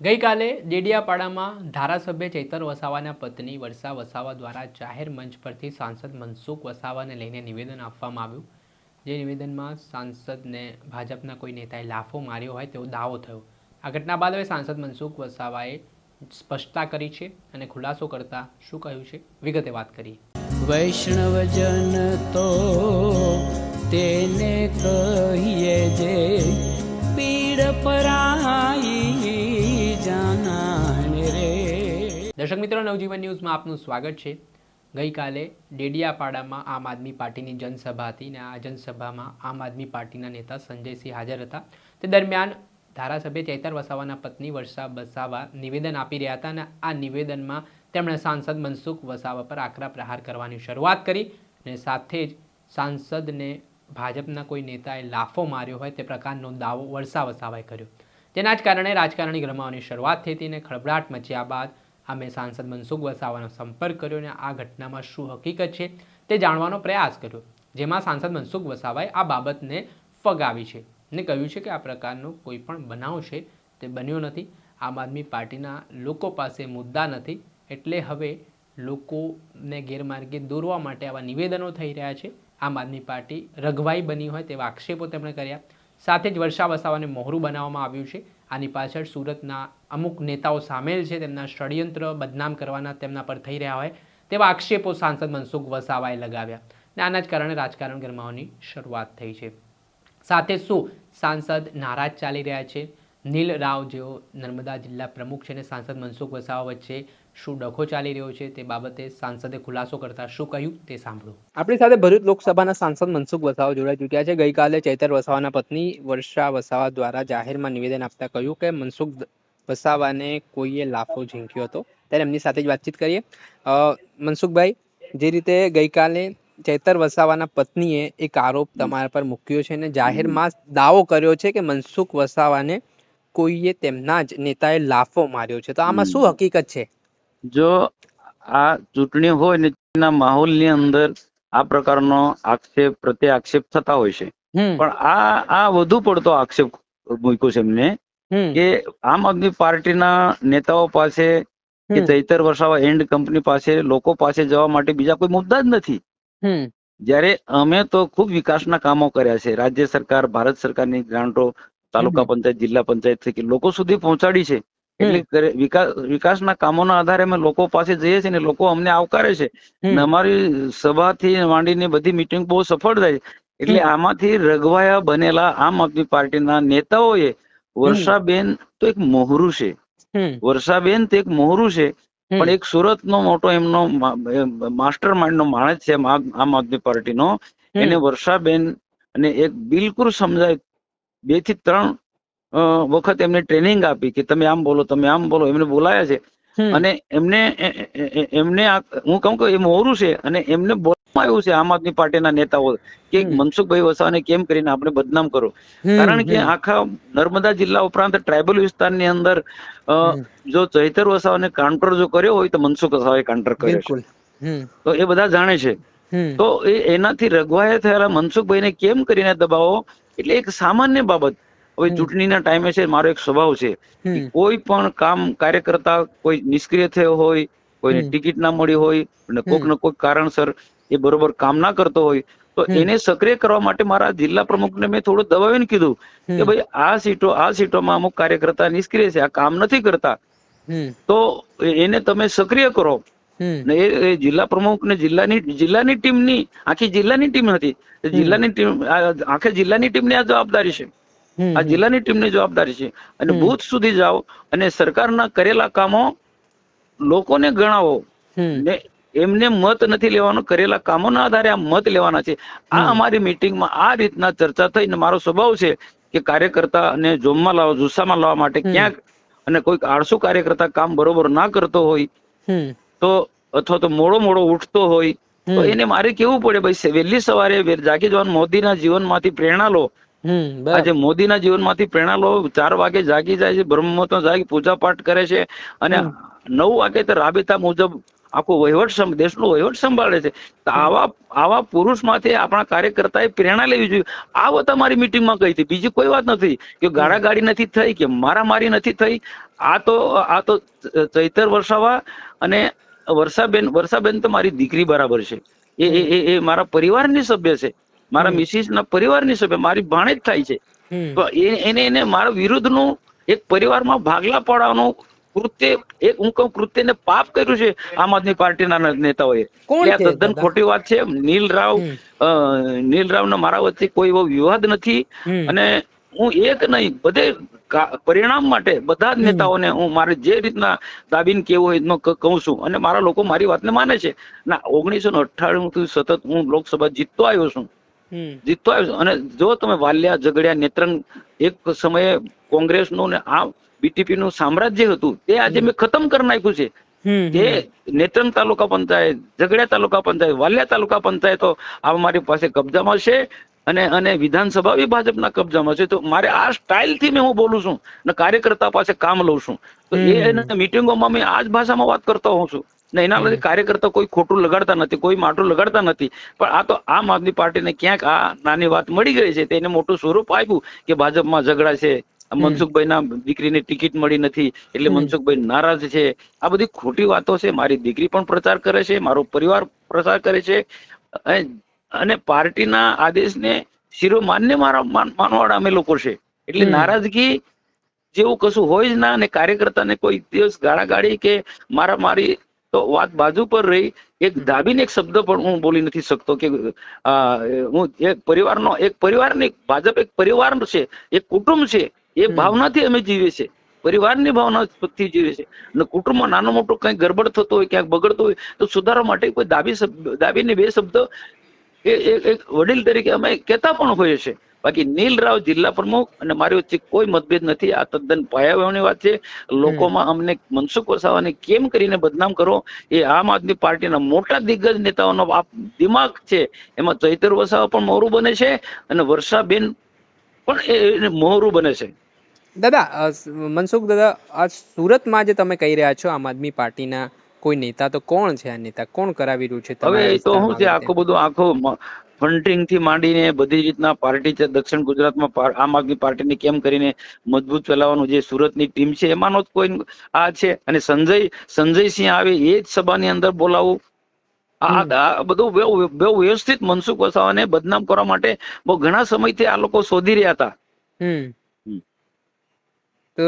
ગઈકાલે ડેડિયાપાડામાં ધારાસભ્ય ચૈતર વસાવાના પત્ની વર્ષા વસાવા દ્વારા જાહેર મંચ પરથી સાંસદ મનસુખ વસાવાને લઈને નિવેદન આપવામાં આવ્યું. જે નિવેદનમાં સાંસદને ભાજપના કોઈ નેતાએ લાફો માર્યો હોય તેવો દાવો થયો. આ ઘટના બાદ હવે સાંસદ મનસુખ વસાવાએ સ્પષ્ટતા કરી છે અને ખુલાસો કરતા શું કહ્યું છે વિગતે વાત કરીએ. વૈષ્ણવજન તો તેને કહીએ જે પીડ પરાઈ જાનાને રે. દર્શક મિત્રો, નવજીવન ન્યૂઝમાં આપનું સ્વાગત છે. ગઈકાલે ડેડિયાપાડામાં આમ આદમી પાર્ટીની જનસભા હતી અને આ જનસભામાં આમ આદમી પાર્ટીના નેતા સંજયસિંહ હાજર હતા. તે દરમિયાન ધારાસભ્ય ચૈતર વસાવાના પત્ની વર્ષા વસાવા નિવેદન આપી રહ્યા હતા અને આ નિવેદનમાં તેમણે સાંસદ મનસુખ વસાવા પર આકરા પ્રહાર કરવાની શરૂઆત કરી અને સાથે જ સાંસદને ભાજપના કોઈ નેતાએ લાફો માર્યો હોય તે પ્રકારનો દાવો વર્ષા વસાવાએ કર્યો. તેના જ કારણે રાજકારણી ગરમાવાની શરૂઆત થઈ હતી અને ખળભળાટ મચ્યા બાદ અમે સાંસદ મનસુખ વસાવાનો સંપર્ક કર્યો અને આ ઘટનામાં શું હકીકત છે તે જાણવાનો પ્રયાસ કર્યો. જેમાં સાંસદ મનસુખ વસાવાએ આ બાબતને ફગાવી છે અને કહ્યું છે કે આ પ્રકારનો કોઈ પણ બનાવ છે તે બન્યો નથી. આમ આદમી પાર્ટીના લોકો પાસે મુદ્દા નથી, એટલે હવે લોકોને ગેરમાર્ગે દોરવા માટે આવા નિવેદનો થઈ રહ્યા છે. આમ આદમી પાર્ટી રઘવાઈ બની હોય તેવા આક્ષેપો તેમણે કર્યા. સાથે જ વર્ષા વસાવાને મોહરું બનાવવામાં આવ્યું છે. આની પાછળ સુરતના અમુક નેતાઓ સામેલ છે, તેમના ષડયંત્ર બદનામ કરવાના તેમના પર થઈ રહ્યા હોય તેવા આક્ષેપો સાંસદ મનસુખ વસાવાએ લગાવ્યા અને આના જ કારણે રાજકારણ ગરમાવાની શરૂઆત થઈ છે. સાથે શું સાંસદ નારાજ ચાલી રહ્યા છે? નીલ રાવ જેઓ નર્મદા જિલ્લા પ્રમુખ છે અને સાંસદ મનસુખ વસાવા વચ્ચે શું ડખો ચાલી રહ્યો છે તે બાબતે સાંસદે ખુલાસો કરતા શું કહ્યું તે સાંભળો. આપણી સાથે ભરૂચ લોકસભાના સાંસદ મનસુખ વસાવા જોડાઈ ચૂક્યા છે. ગઈકાલે ચૈતર વસાવાના પત્ની વર્ષા વસાવા દ્વારા જાહેરમાં નિવેદન આપતા કહ્યું કે મનસુખ વસાવાને કોઈએ લાફો ઝીંક્યો હતો. ત્યારે એમની સાથે જ વાતચીત કરીએ. મનસુખભાઈ, જે રીતે ગઈકાલે ચૈતર વસાવાના પત્નીએ એક આરોપ તમારા પર મૂક્યો છે અને જાહેરમાં દાવો કર્યો છે કે મનસુખ વસાવાને કોઈએ તેમના જ નેતાએ લાફો માર્યો છે, તો આમાં શું હકીકત છે? જો આ ચૂંટણી હોય ને તેના માહોલની અંદર આ પ્રકારનો આક્ષેપ પ્રત્યે આક્ષેપ થતા હોય છે, પણ આ વધુ પડતો આક્ષેપ મૂક્યો છે એમને કે આમ આદમી પાર્ટીના નેતાઓ પાસે કે ચૈતર વસાવા એન્ડ કંપની પાસે લોકો પાસે જવા માટે બીજા કોઈ મુદ્દા જ નથી. જ્યારે અમે તો ખૂબ વિકાસના કામો કર્યા છે. રાજ્ય સરકાર, ભારત સરકારની ગ્રાન્ટો તાલુકા પંચાયત, જિલ્લા પંચાયત થકી લોકો સુધી પહોંચાડી છે. એટલે વિકાસના કામોના આધારે અમે લોકો પાસે જઈએ છીએ ને લોકો અમને આવકારે છે. અમારી સભાથી માંડીને બધી મિટિંગ બહુ સફળ થાય. એટલે આમાંથી રઘવાયા બનેલા આમ આદમી પાર્ટીના નેતાઓએ વર્ષાબેન તો એક મોહરું છે, વર્ષાબેન તો એક મોહરું છે, પણ એક સુરતનો મોટો એમનો માસ્ટર માઇન્ડ નો માણસ છે આમ આદમી પાર્ટીનો. એને વર્ષાબેન અને એક બિલકુલ સમજાય 2 થી 3 વખત એમને ટ્રેનિંગ આપી કે તમે આમ બોલો, તમે આમ બોલો. એમને બોલાયા છે અને એમને હું કહું કે એ મોહરું છે અને એમને બોલવામાં આવ્યું છે આમ આદમી પાર્ટીના નેતાઓ કે મનસુખભાઈ વસાવાને કેમ કરીને આપણે બદનામ કરો. કારણ કે આખા નર્મદા જિલ્લા ઉપરાંત ટ્રાઇબલ વિસ્તારની અંદર જો ચૈતર વસાવાને કાઉન્ટર જો કર્યો હોય તો મનસુખ વસાવાએ કાઉન્ટર કર્યો છે, તો એ બધા જાણે છે. તો એનાથી રઘવાયા થયેલા મનસુખભાઈને કેમ કરીને દબાવો, એટલે એક સામાન્ય બાબત. હવે ચૂંટણીના ટાઈમે છે, મારો એક સ્વભાવ છે કે કોઈ પણ કામ કાર્યકર્તા કોઈ નિષ્ક્રિય થયો હોય, કોઈને ટિકિટ ના મળી હોય અને કોઈક ને કોઈક કારણસર એ બરોબર કામ ના કરતો હોય તો એને સક્રિય કરવા માટે મારા જિલ્લા પ્રમુખને મેં થોડું દબાવીને કીધું કે ભાઈ આ સીટોમાં અમુક કાર્યકર્તા નિષ્ક્રિય છે, આ કામ નથી કરતા, તો એને તમે સક્રિય કરો. એ જિલ્લા પ્રમુખ ને જિલ્લાની ટીમની આખી જિલ્લાની ટીમ હતી, જિલ્લાની ટીમ આખી જિલ્લાની ટીમની આ જવાબદારી છે, આ જિલ્લાની ટીમની જવાબદારી છે. અને બૂથ સુધી જાઓ અને સરકારના કરેલા કામો લોકોને ગણાવો ને એમને મત નથી લેવાનો, કરેલા કામોના આધારે આ મત લેવાના છે. આ અમારી મિટિંગમાં આ રીતના ચર્ચા થઈ ને મારો સ્વભાવ છે કે કાર્યકર્તા અને જોમમાં લાવો, જુસ્સામાં લાવવા માટે ક્યાંક અને કોઈક આળસુ કાર્યકર્તા કામ બરોબર ના કરતો હોય તો અથવા તો મોડો ઉઠતો હોય તો એને મારે કેવું પડે ભાઈ વહેલી સવારે જાગી જવાનું, મોદીના જીવનમાંથી પ્રેરણા લો. આજે મોદીના જીવનમાંથી પ્રેરણા લો. 4 વાગે જાગી જાય છે, બ્રહ્મ મુહૂર્તમાં જાગી પૂજા પાઠ કરે છે અને 9 વાગે તો રાબેતા મુજબ આખો વહીવટ દેશનો વહીવટ સંભાળે છે. તો આવા પુરુષમાંથી આપણા કાર્યકર્તાએ પ્રેરણા લેવી જોઈએ. આ વાત અમારી મિટિંગમાં કહી હતી, બીજી કોઈ વાત નથી કે ગાળાગાળી નથી થઈ કે મારામારી નથી થઈ. આ તો ચૈતર વસાવા અને વર્ષાબેન તો મારી દીકરી બરાબર છે. એ મારા પરિવારની સભ્ય છે, મારા મિસિસ ના પરિવારની સભ્ય, મારી ભાણેજ થાય છે. તો એને મારા વિરુદ્ધનું એક પરિવારમાં ભાગલા પાડવાનું કૃત્ય, એક હું કહું કૃત્યને પાપ કર્યું છે આમ આદમી પાર્ટીના નેતાઓએ. આ તદ્દન ખોટી વાત છે. નીલ રાવ ને મારા વચ્ચે કોઈ એવો વિવાદ નથી. અને હું એક નહીં, બધે પરિણામ માટે બધા જ નેતાઓને હું મારે જે રીતના દાબીને કેવું હોય કહું છું, અને મારા લોકો મારી વાતને માને છે. ના, 1998 થી સતત હું લોકસભા જીતતો આવ્યો છું. અને જો તમે વાલિયા, ઝઘડિયા, નેત્રંગ એક સમયે કોંગ્રેસનું ને આ બીટીપી નું સામ્રાજ્ય હતું, તે આજે મેં ખતમ કરી નાખ્યું છે. તે નેત્રંગ તાલુકા પંચાયત, ઝઘડિયા તાલુકા પંચાયત, વાલિયા તાલુકા પંચાયતો આ મારી પાસે કબજામાં છે. અને વિધાનસભા બી ભાજપના કબજામાં છે. તો મારે આ સ્ટાઇલ થી હું બોલું છું ને કાર્યકર્તા પાસે કામ લઉં છું. તો એ મિટિંગોમાં મેં આ જ ભાષામાં વાત કરતો હોઉં છું ને એના લીધે કાર્યકર્તા કોઈ ખોટું લગાડતા નથી, કોઈ માટું લગાડતા નથી. પણ આ તો આમ આદમી પાર્ટીને ક્યાંક આ નાની વાત મળી ગઈ છે, તેને મોટું સ્વરૂપ આપ્યું કે ભાજપમાં ઝઘડા છે, મનસુખભાઈના દીકરીને ટિકિટ મળી નથી એટલે મનસુખભાઈ નારાજ છે. આ બધી ખોટી વાતો છે. મારી દીકરી પણ પ્રચાર કરે છે, મારો પરિવાર પ્રચાર કરે છે, અને પાર્ટીના આદેશને શિરોમાન્ય માનવાળા અમે લોકો છે. એટલે નારાજગી જેવું કશું હોય જ ના. અને કાર્યકર્તાને કોઈ દિવસ ગાળાગાળી કે મારામારી તો વાત બાજુ પર રહી. એક દાબીને એક શબ્દ પણ હું બોલી નથી શકતો કે હું એક પરિવારની, ભાજપ એક પરિવાર છે, એક કુટુંબ છે. એ ભાવનાથી અમે જીવીએ છીએ, પરિવારની ભાવનાથી જીવે છે. અને કુટુંબમાં નાનો મોટો કંઈક ગડબડ થતો હોય, ક્યાંક બગડતો હોય તો સુધારવા માટે કોઈ દાબીને બે શબ્દ એક વડીલ તરીકે અમે કહેતા પણ હોઈએ છીએ. બાકી નીલ રાવ જિલ્લા પ્રમુખ અને મારી વચ્ચે કોઈ મતભેદ નથી. આ તદ્દન પાયાની વાત છે. લોકોમાં અમને મનસુખ વસાવાને કેમ કરીને બદનામ કરો, એ આમ આદમી પાર્ટીના મોટા દિગ્ગજ નેતાઓનો દિમાગ છે. એમાં ચૈતર વસાવા પણ મોરું બને છે અને વર્ષાબેન પણ એ મોરું બને છે. દાદા, મનસુખ દાદા, આ સુરતમાં જે તમે કહી રહ્યા છો આમ આદમી પાર્ટીના કોઈ નેતા, તો કોણ છે આ નેતા? કોણ કરાવી રહ્યું છે? હવે એ તો શું છે, આખો ફંડિંગ થી માંડીને બધી રીતના પાર્ટી છે. દક્ષિણ ગુજરાતમાં આમ આદમી પાર્ટીને કેમ કરીને મજબૂત ચલાવવાનું જે સુરતની ટીમ છે એમાંનો જ કોઈ આ છે. અને સંજયસિંહ આવે એ જ સભાની અંદર બોલાવું, આ બધું બહુ વ્યવસ્થિત મનસુખ વસાવાને બદનામ કરવા માટે બહુ ઘણા સમયથી આ લોકો શોધી રહ્યા હતા. તો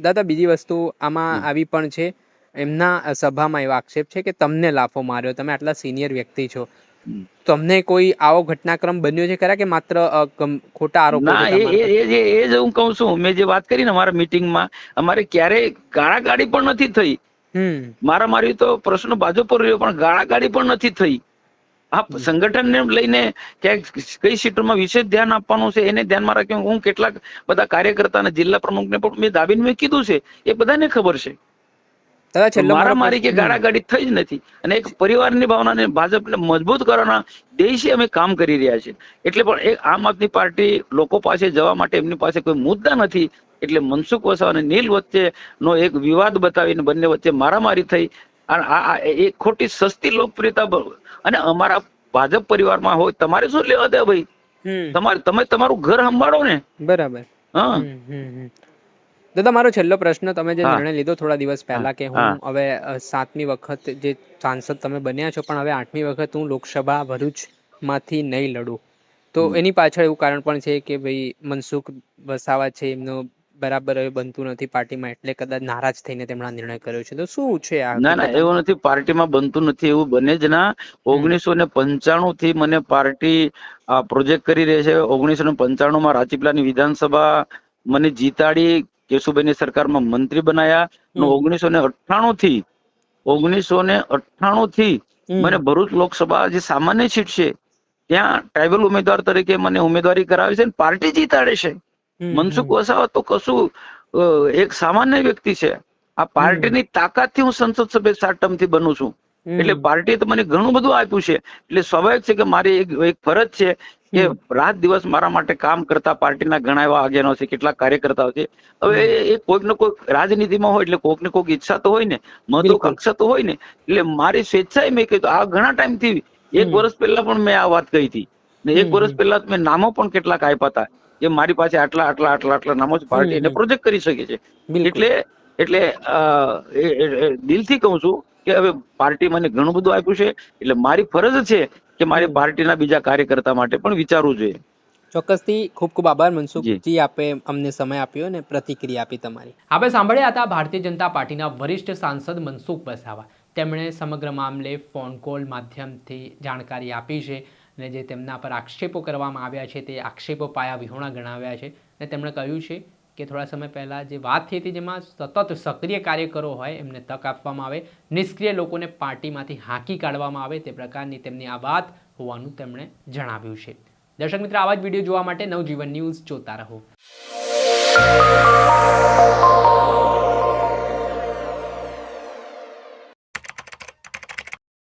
દાદા, બીજી વસ્તુ આમાં આવી પણ છે, એમના સભામાં એવો આક્ષેપ છે કે તમને લાફો માર્યો, તમે આટલા સિનિયર વ્યક્તિ છો, તમને કોઈ આવો ઘટનાક્રમ બન્યો છે ખરા કે માત્ર ખોટા આરોપો? ના, એ જ હું કહું છું. મેં જે વાત કરી ને અમારા મિટિંગમાં, અમારે ક્યારેય ગાળાગાળી પણ નથી થઈ. મારી તો પ્રશ્ન બાજુ પર રહ્યો, પણ ગાળાગાળી પણ નથી થઈ. આ સંગઠનને લઈને ક્યાંક કઈ સીટોમાં વિશેષ ધ્યાન આપવાનું છે એને ધ્યાનમાં રાખ્યું. હું કેટલાક બધા કાર્યકર્તા અને જિલ્લા પ્રમુખને પણ મેં દાબીને મેં કીધું છે, એ બધાને ખબર છે. મારામારી કે ગાળાગાળી થઈ જ નથી. અને એક પરિવારની ભાવનાને ભાજપને મજબૂત કરવાના દેશી અમે કામ કરી રહ્યા છીએ. એટલે પણ એક આમ આદમી પાર્ટી લોકો પાસે જવા માટે એમની પાસે કોઈ મુદ્દા નથી. એટલે મનસુખ વસાવા અને નીલ વચ્ચેનો એક વિવાદ બતાવીને બંને વચ્ચે મારામારી થઈ. આ એક ખોટી સસ્તી લોકપ્રિયતા. અને અમારા ભાજપ પરિવારમાં હોય, તમારે શું લેવા દે ભાઈ? તમે તમારું ઘર સંભાળો ને. બરાબર. દાદા, મારો છેલ્લો પ્રશ્ન, તમે જે નિર્ણય લીધો થોડા દિવસ પહેલા કે હું હવે 7મી વખત જે સાંસદ તમે બન્યા છો, પણ હવે 8મી વખત હું લોકસભા ભરૂચમાંથી નહીં લડું, તો એની પાછળ એવું કારણ પણ છે કે ભાઈ મનસુખ વસાવા છે, એમનો બરાબર હવે બનતું નથી પાર્ટીમાં, એટલે કદાચ નારાજ થઈને તેમણે નિર્ણય કર્યો છે. તો શું છે આ? ના, એવું નથી. પાર્ટીમાં બનતું નથી એવું બને જ ના. 1995 થી મને પાર્ટી પ્રોજેક્ટ કરી રહી છે. 1995 રાજપીપળાની વિધાનસભા મને જીતાડી, કેશુભાઈની સરકારમાં મંત્રી બનાયા. 1998 થી મને ભરૂચ લોકસભા જે સામાન્ય સીટ છે ત્યાં ટ્રાઇબલ ઉમેદવાર તરીકે મને ઉમેદવારી કરાવી છે, પાર્ટી જીતાડે છે. મનસુખ વસાવા તો કશું એક સામાન્ય વ્યક્તિ છે. આ પાર્ટીની તાકાતથી હું સંસદ સભ્ય 7 ટર્મથી બનું છું. એટલે પાર્ટીએ તો મને ઘણું બધું આપ્યું છે. એટલે સ્વાભાવિક છે કે મારી એક ફરજ છે કે રાત દિવસ મારા માટે કામ કરતા પાર્ટીના ઘણા એવા આગેવાનો છે, કેટલાક કાર્યકર્તાઓ છે. હવે એ કોઈક ને કોઈક રાજનીતિમાં હોય એટલે કોઈક ને કોઈક ઈચ્છા તો હોય ને, મહત્વાકાંક્ષા તો હોય ને. એટલે મારી સ્વેચ્છાએ મેં કીધું આ ઘણા ટાઈમથી 1 વર્ષ પહેલા પણ મેં આ વાત કહી હતી ને 1 વર્ષ પહેલા મેં નામો પણ કેટલાક આપ્યા હતા કે મારી પાસે આટલા નામો છે, પાર્ટી એને પ્રોજેક્ટ કરી શકે છે. એટલે દિલથી કહું છું કે હવે પાર્ટી મને ઘણું બધું આપ્યું છે, એટલે મારી ફરજ છે કે મારી પાર્ટીના બીજા કાર્યકર્તા માટે પણ વિચારવું જોઈએ. ચોક્કસથી ખૂબ ખૂબ આભાર મનસુખજી, આપે અમને સમય આપ્યો અને પ્રતિક્રિયા આપી તમારી. આપણે સાંભળ્યા હતા ભારતીય જનતા પાર્ટીના વરિષ્ઠ સાંસદ મનસુખ વસાવા. તેમણે સમગ્ર મામલે ફોન કોલ માધ્યમથી જાણકારી આપી છે અને જે તેમના પર આક્ષેપો કરવામાં આવ્યા છે તે આક્ષેપો પાયા વિહોણા ગણાવ્યા છે. અને તેમણે કહ્યું છે કે થોડા સમય પહેલાં જે વાત થઈ હતી જેમાં સતત સક્રિય કાર્યકરો હોય એમને તક આપવામાં આવે, નિષ્ક્રિય લોકોને પાર્ટીમાંથી હાંકી કાઢવામાં આવે, તે પ્રકારની તેમની આ વાત હોવાનું તેમણે જણાવ્યું છે. દર્શક મિત્ર, આવા જ વિડીયો જોવા માટે નવજીવન ન્યૂઝ જોતા રહો.